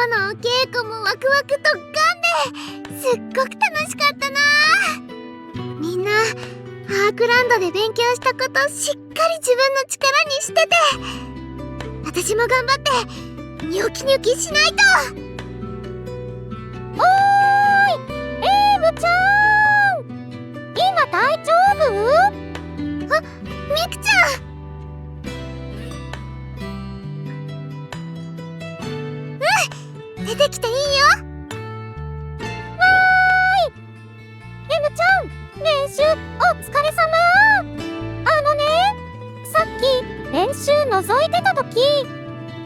のお稽古もワクワク特感ですっごく楽しかったな。みんなアークランドで勉強したことしっかり自分の力にしてて、私も頑張ってニョキニョキしないと。おーい、エーブちゃん、今大丈夫？あ、ミクちゃん。出てきていいよ。わーい、エムちゃん、練習お疲れ様。さっき練習覗いてた時、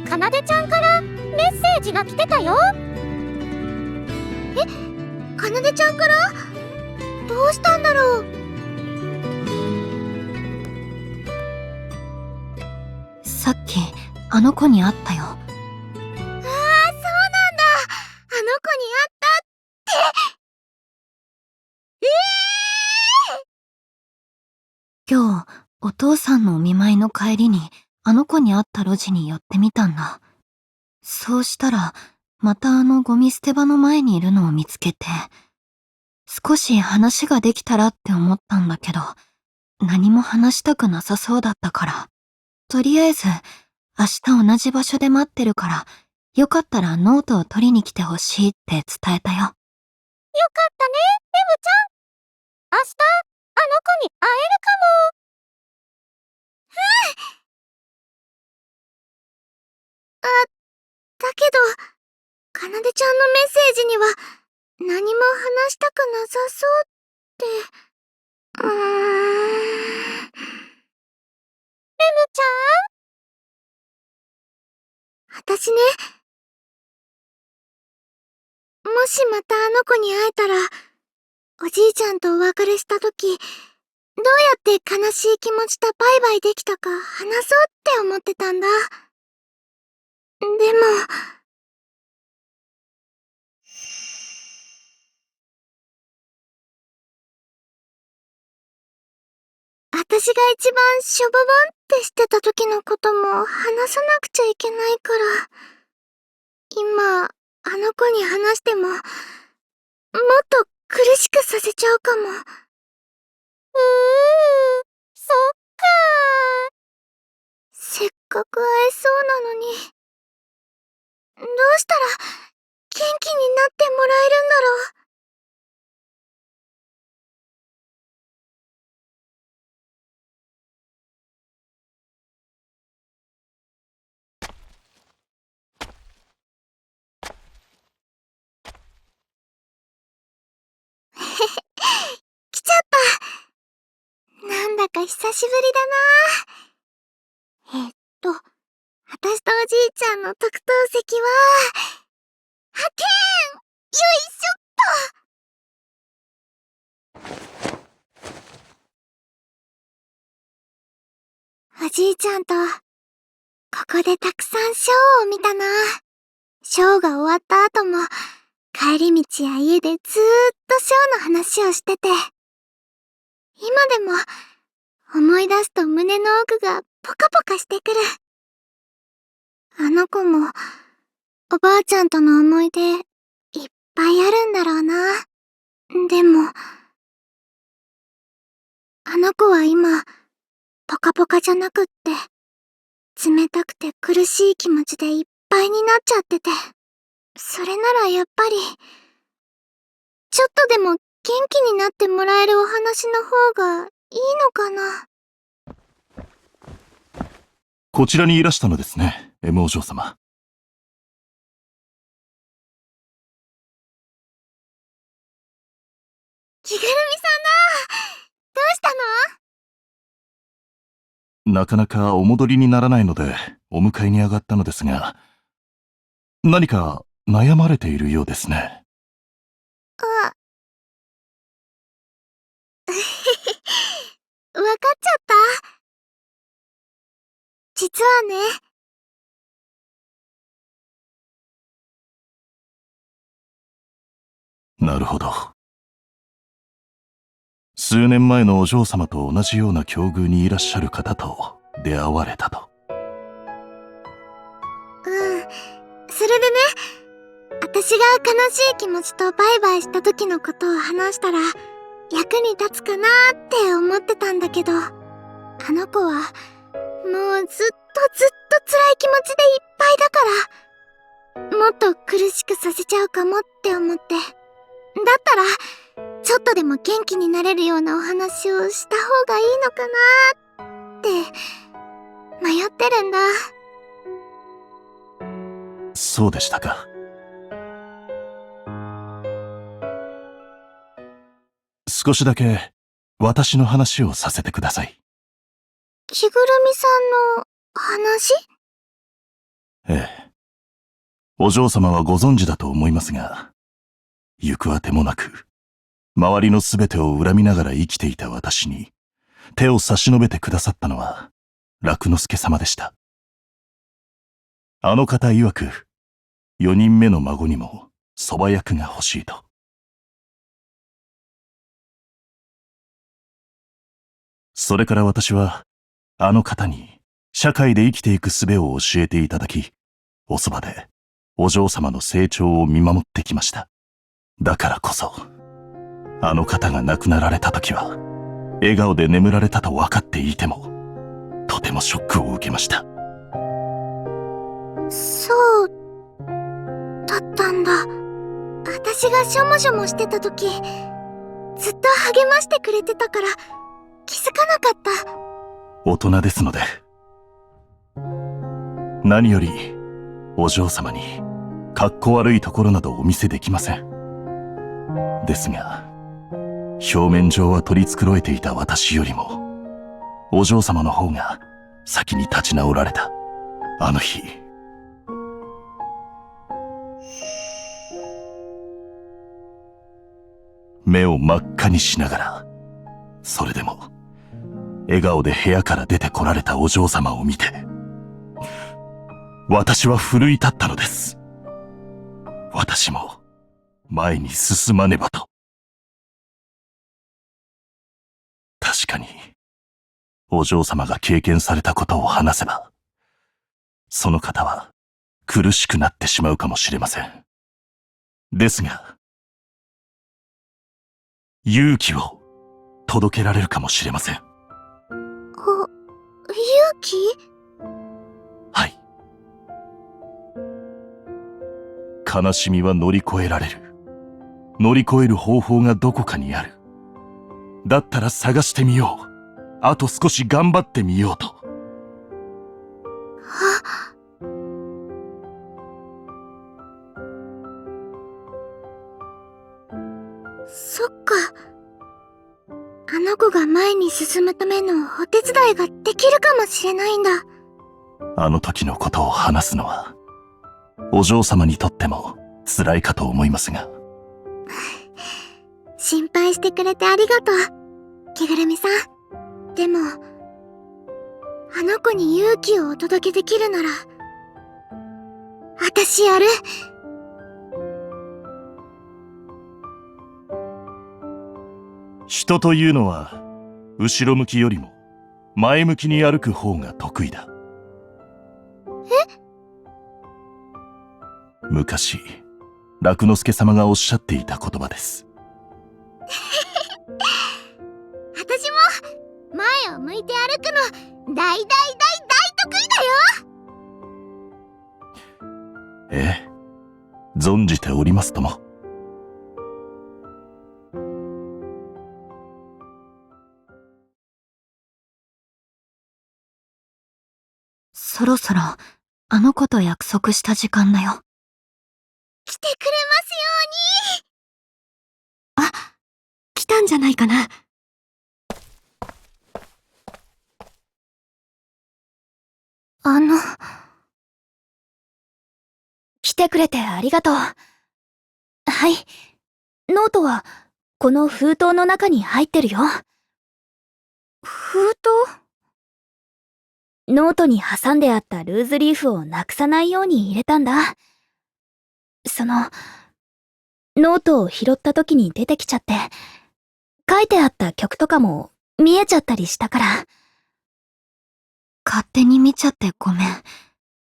かなでちゃんからメッセージが来てたよ。え、かなでちゃんから？どうしたんだろう。さっきあの子に会ったよ。今日お父さんのお見舞いの帰りにあの子に会った路地に寄ってみたんだ。そうしたらまたあのゴミ捨て場の前にいるのを見つけて、少し話ができたらって思ったんだけど、何も話したくなさそうだったから、とりあえず明日同じ場所で待ってるから、よかったらノートを取りに来てほしいって伝えたよ。よかったね、エムちゃん。明日あの子に会えるかも。だけど、かなでちゃんのメッセージには何も話したくなさそうって。エムちゃん？私ね、もしまたあの子に会えたら、おじいちゃんとお別れした時、どうやって悲しい気持ちとバイバイできたか話そうって思ってたんだ。でも、私が一番しょぼぼんってしてた時のことも話さなくちゃいけないから、今、あの子に話しても、もっと苦しくさせちゃうかも。そっかー。せっかく会えそうなのに、どうしたら元気になってもらえるんだろう。来ちゃった。なんだか久しぶりだな。私とおじいちゃんの特等席は、はけーん！よいしょっと。おじいちゃんと、ここでたくさんショーを見たな。ショーが終わった後も、帰り道や家でずーっとショーの話をしてて、今でも思い出すと胸の奥がポカポカしてくる。あの子もおばあちゃんとの思い出いっぱいあるんだろうな。でも、あの子は今ポカポカじゃなくって、冷たくて苦しい気持ちでいっぱいになっちゃってて、それならやっぱりちょっとでも元気になってもらえるお話の方がいいのかな。こちらにいらしたのですね、Mお嬢様。着ぐるみさんだ。どうしたの？なかなかお戻りにならないので、お迎えに上がったのですが、何か悩まれているようですね。わかっちゃった。実はね、なるほど。数年前のお嬢様と同じような境遇にいらっしゃる方と出会われたと。それでね、私が悲しい気持ちとバイバイした時のことを話したら役に立つかなーって思ってたんだけど、あの子はもうずっとずっと辛い気持ちでいっぱいだから、もっと苦しくさせちゃうかもって思って、だったらちょっとでも元気になれるようなお話をした方がいいのかなーって迷ってるんだ。そうでしたか。少しだけ私の話をさせてください。着ぐるみさんの話？ええ。お嬢様はご存知だと思いますが、行くあてもなく、周りのすべてを恨みながら生きていた私に、手を差し伸べてくださったのは、楽之助様でした。あの方曰く、4人目の孫にも蕎麦役が欲しいと。それから私は、あの方に社会で生きていく術を教えていただき、おそばでお嬢様の成長を見守ってきました。だからこそ、あの方が亡くなられた時は、笑顔で眠られたと分かっていても、とてもショックを受けました。そうだったんだ。私がしょもしょもしてた時、ずっと励ましてくれてたから気づかなかった。大人ですので。何より、お嬢様に、かっこ悪いところなどお見せできません。ですが、表面上は取り繕えていた私よりも、お嬢様の方が先に立ち直られた。あの日。目を真っ赤にしながら、それでも、笑顔で部屋から出てこられたお嬢様を見て、私は奮い立ったのです。私も前に進まねばと。確かに、お嬢様が経験されたことを話せば、その方は苦しくなってしまうかもしれません。ですが、勇気を届けられるかもしれません。勇気？はい。悲しみは乗り越えられる。乗り越える方法がどこかにある。だったら探してみよう。あと少し頑張ってみようと。そっか。あの子が前に進むためのお手伝いができるかもしれないんだ。あの時のことを話すのは、お嬢様にとっても辛いかと思いますが。心配してくれてありがとう、着ぐるみさん。でも、あの子に勇気をお届けできるなら、私やる。人というのは、後ろ向きよりも前向きに歩く方が得意だ。昔、楽之助様がおっしゃっていた言葉です。私も、前を向いて歩くの、大得意だよ。ええ、存じておりますとも。そろそろ、あの子と約束した時間だよ。来てくれますよあ、来たんじゃないかな。来てくれてありがとう。はい。ノートは、この封筒の中に入ってるよ。封筒？ノートに挟んであったルーズリーフをなくさないように入れたんだ。ノートを拾った時に出てきちゃって、書いてあった曲とかも見えちゃったりしたから。勝手に見ちゃってごめん。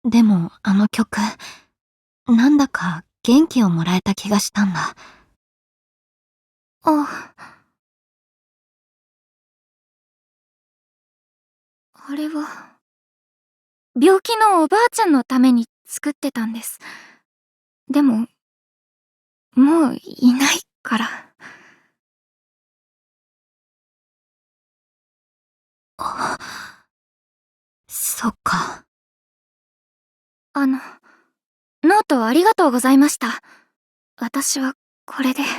でも、あの曲、なんだか元気をもらえた気がしたんだ。あれは、病気のおばあちゃんのために作ってたんです。でも、もういないから。そっか。ノートありがとうございました。私はこれで。今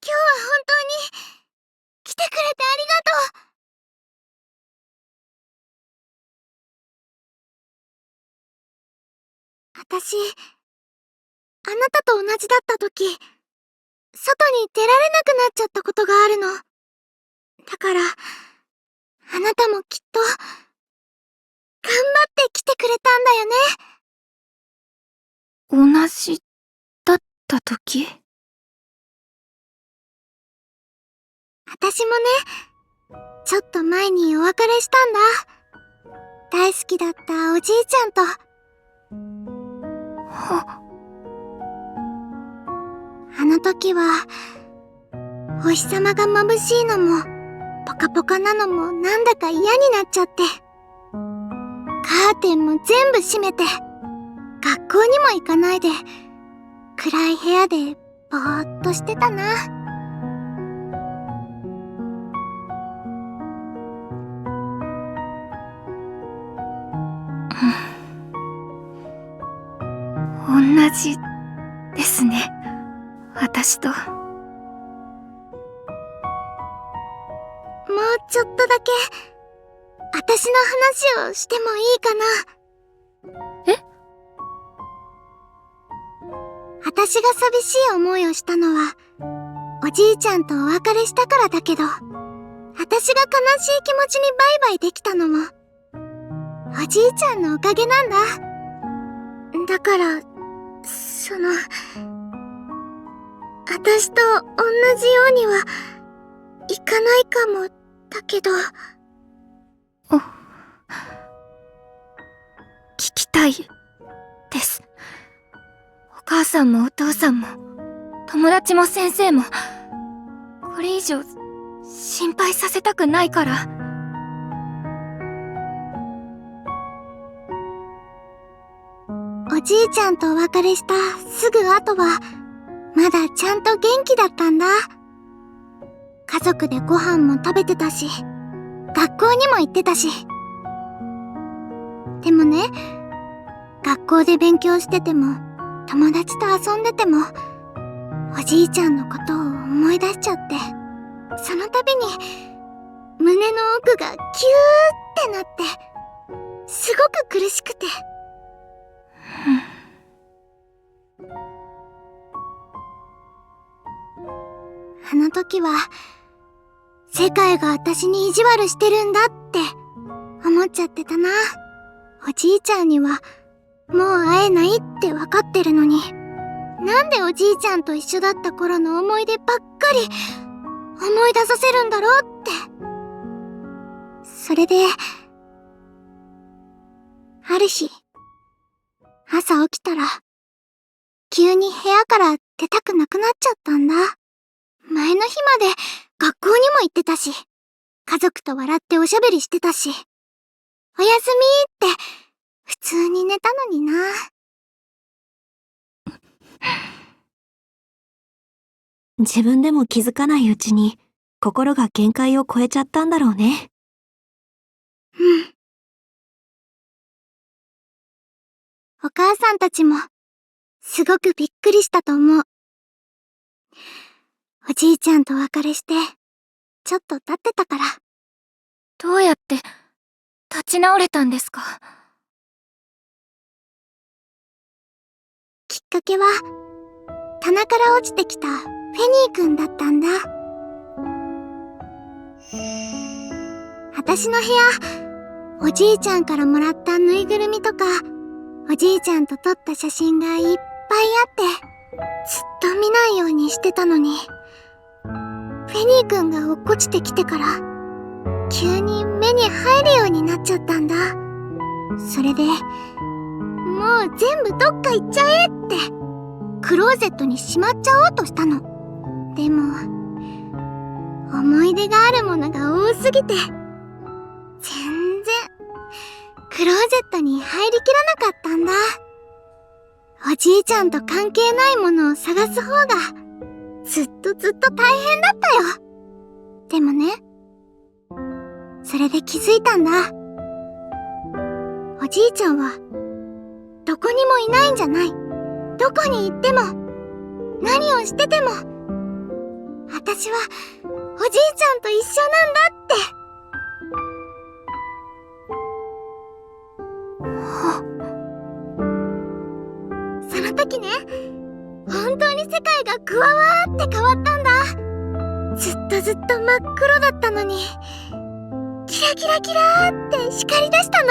日は本当に来てくれてありがとう。私、あなたと同じだった時、外に出られなくなっちゃったことがあるの。だから、あなたもきっと、頑張って来てくれたんだよね。同じだった時？私もね、ちょっと前にお別れしたんだ。大好きだったおじいちゃんと。あの時は、お日様が眩しいのも、ポカポカなのもなんだか嫌になっちゃって。カーテンも全部閉めて、学校にも行かないで、暗い部屋でぼーっとしてたな。同じですね。私と。もうちょっとだけ、私の話をしてもいいかな。え？私が寂しい思いをしたのは、おじいちゃんとお別れしたからだけど、私が悲しい気持ちにバイバイできたのも、おじいちゃんのおかげなんだ。だから、私と同じようにはいかないかも、だけど。聞きたいです。お母さんもお父さんも、友達も先生も、これ以上心配させたくないから。おじいちゃんとお別れしたすぐ後は、まだちゃんと元気だったんだ。家族でご飯も食べてたし、学校にも行ってたし。でもね、学校で勉強してても、友達と遊んでても、おじいちゃんのことを思い出しちゃって、その度に、胸の奥がキューってなって、すごく苦しくて。あの時は、世界が私に意地悪してるんだって思っちゃってたな。おじいちゃんにはもう会えないってわかってるのに、なんでおじいちゃんと一緒だった頃の思い出ばっかり思い出させるんだろうって。それで、ある日、朝起きたら、急に部屋から出たくなくなっちゃったんだ。前の日まで学校にも行ってたし、家族と笑っておしゃべりしてたし、おやすみって普通に寝たのにな。自分でも気づかないうちに心が限界を超えちゃったんだろうね。うん。お母さんたちもすごくびっくりしたと思う。おじいちゃんとお別れしてちょっと経ってたから。どうやって立ち直れたんですか？きっかけは棚から落ちてきたフェニーくんだったんだ。私の部屋、おじいちゃんからもらったぬいぐるみとか、おじいちゃんと撮った写真がいっぱいあって、ずっと見ないようにしてたのに、フェニーくんが落っこちてきてから、急に目に入るようになっちゃったんだ。それで、もう全部どっか行っちゃえって、クローゼットにしまっちゃおうとしたの。でも、思い出があるものが多すぎて、全然、クローゼットに入りきらなかったんだ。おじいちゃんと関係ないものを探す方が、ずっと大変だったよ。でもね、それで気づいたんだ。おじいちゃんは、どこにもいないんじゃない。どこに行っても、何をしてても、私は、おじいちゃんと一緒なんだって。その時ね、本当に世界がクワワーって変わったんだ。ずっと真っ黒だったのに、キラキラキラーって光り出したの。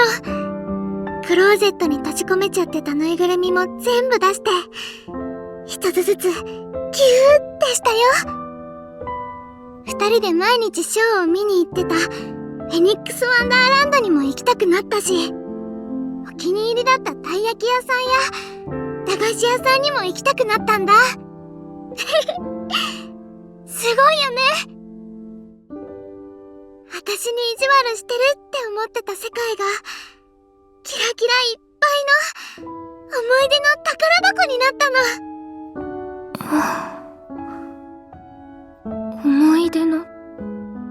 クローゼットに閉じ込めちゃってたぬいぐるみも全部出して、一つずつ、キューってしたよ。二人で毎日ショーを見に行ってた、フェニックスワンダーランドにも行きたくなったし、お気に入りだったたい焼き屋さんや、駄菓子屋さんにも行きたくなったんだ。すごいよね。私に意地悪してるって思ってた世界が、キラキラいっぱいの思い出の宝箱になったの。思い出の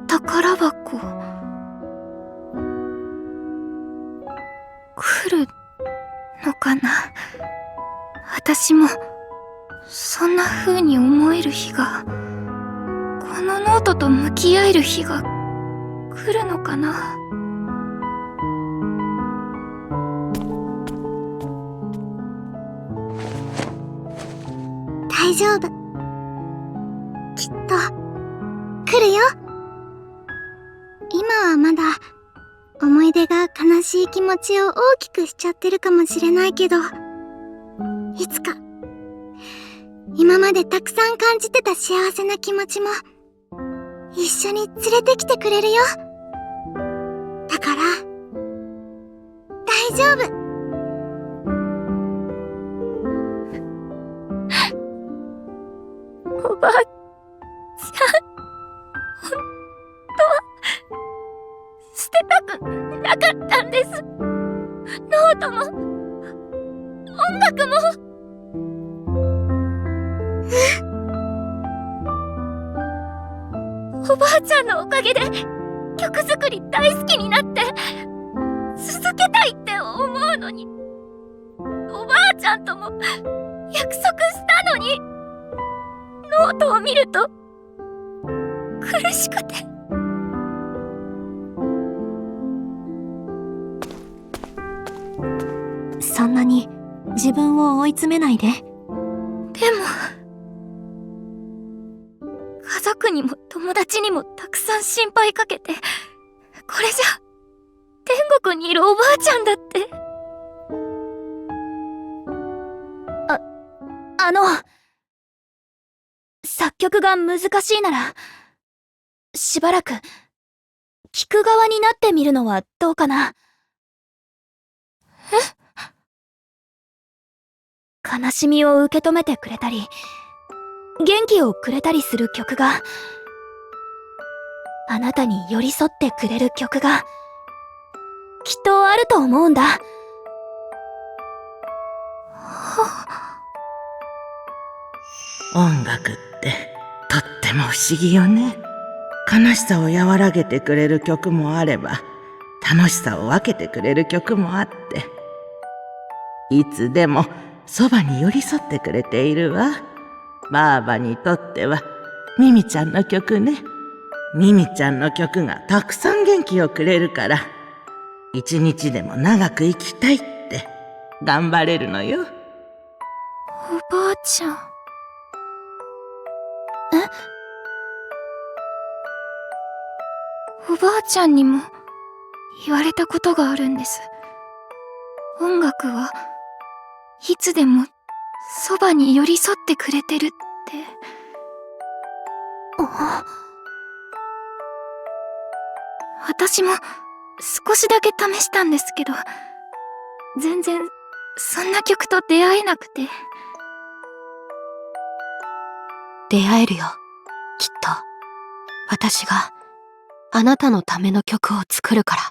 宝箱。来るのかな。私もそんな風に思える日が、このノートと向き合える日が来るのかな。大丈夫。きっと来るよ。今はまだ思い出が悲しい気持ちを大きくしちゃってるかもしれないけど、いつか今までたくさん感じてた幸せな気持ちも一緒に連れてきてくれるよ。だから大丈夫。おばあちゃん、本当は捨てたくなかったんです。ノートも音楽も。おばあちゃんのおかげで曲作り大好きになって続けたいって思うのに、おばあちゃんとも約束したのに、ノートを見ると苦しくて。そんなに自分を追い詰めないで。でも家族にも友達にもたくさん心配かけて、これじゃ天国にいるおばあちゃんだって。作曲が難しいならしばらく聞く側になってみるのはどうかな。悲しみを受け止めてくれたり元気をくれたりする曲が、あなたに寄り添ってくれる曲がきっとあると思うんだ。音楽ってとっても不思議よね。悲しさを和らげてくれる曲もあれば、楽しさを分けてくれる曲もあって、いつでもそばに寄り添ってくれているわ。ばあばにとってはミミちゃんの曲ね。ミミちゃんの曲がたくさん元気をくれるから、一日でも長く生きたいって頑張れるのよ。おばあちゃん。おばあちゃんにも言われたことがあるんです。音楽はいつでもそばに寄り添ってくれてるって。私も少しだけ試したんですけど、全然そんな曲と出会えなくて。出会えるよ、きっと。私があなたのための曲を作るから。